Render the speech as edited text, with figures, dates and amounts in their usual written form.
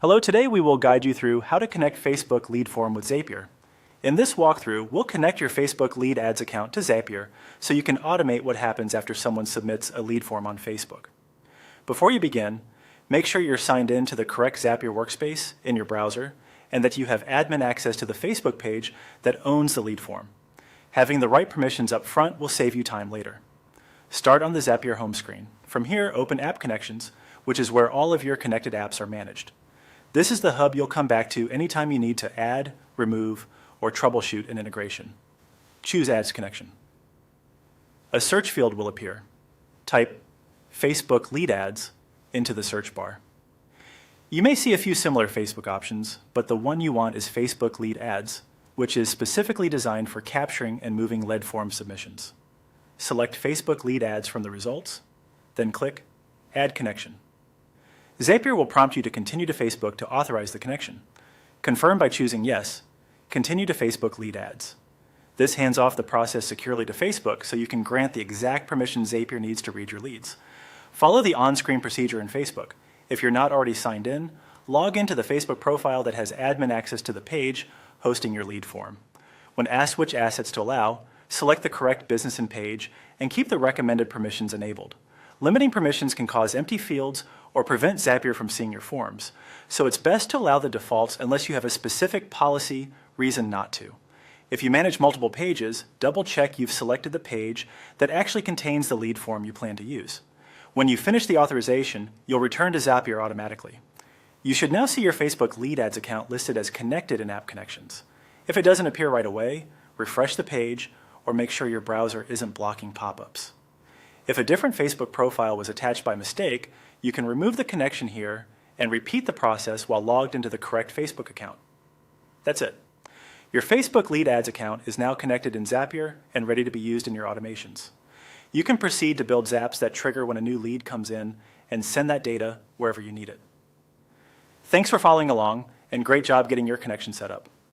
Hello, today we will guide you through how to connect Facebook lead form with Zapier. In this walkthrough, we'll connect your Facebook lead ads account to Zapier so you can automate what happens after someone submits a lead form on Facebook. Before you begin, make sure you're signed in to the correct Zapier workspace in your browser and that you have admin access to the Facebook page that owns the lead form. Having the right permissions up front will save you time later. Start on the Zapier home screen. From here, open App Connections, which is where all of your connected apps are managed. This is the hub you'll come back to anytime you need to add, remove, or troubleshoot an integration. Choose Ads Connection. A search field will appear. Type Facebook Lead Ads into the search bar. You may see a few similar Facebook options, but the one you want is Facebook Lead Ads, which is specifically designed for capturing and moving lead form submissions. Select Facebook Lead Ads from the results, then click Add Connection. Zapier will prompt you to continue to Facebook to authorize the connection. Confirm by choosing Yes, Continue to Facebook Lead Ads. This hands off the process securely to Facebook so you can grant the exact permissions Zapier needs to read your leads. Follow the on-screen procedure in Facebook. If you're not already signed in, log into the Facebook profile that has admin access to the page hosting your lead form. When asked which assets to allow, select the correct business and page and keep the recommended permissions enabled. Limiting permissions can cause empty fields or prevent Zapier from seeing your forms, so it's best to allow the defaults unless you have a specific policy reason not to. If you manage multiple pages, double-check you've selected the page that actually contains the lead form you plan to use. When you finish the authorization, you'll return to Zapier automatically. You should now see your Facebook Lead Ads account listed as connected in App Connections. If it doesn't appear right away, refresh the page or make sure your browser isn't blocking pop-ups. If a different Facebook profile was attached by mistake, you can remove the connection here and repeat the process while logged into the correct Facebook account. That's it. Your Facebook Lead Ads account is now connected in Zapier and ready to be used in your automations. You can proceed to build Zaps that trigger when a new lead comes in and send that data wherever you need it. Thanks for following along, and great job getting your connection set up.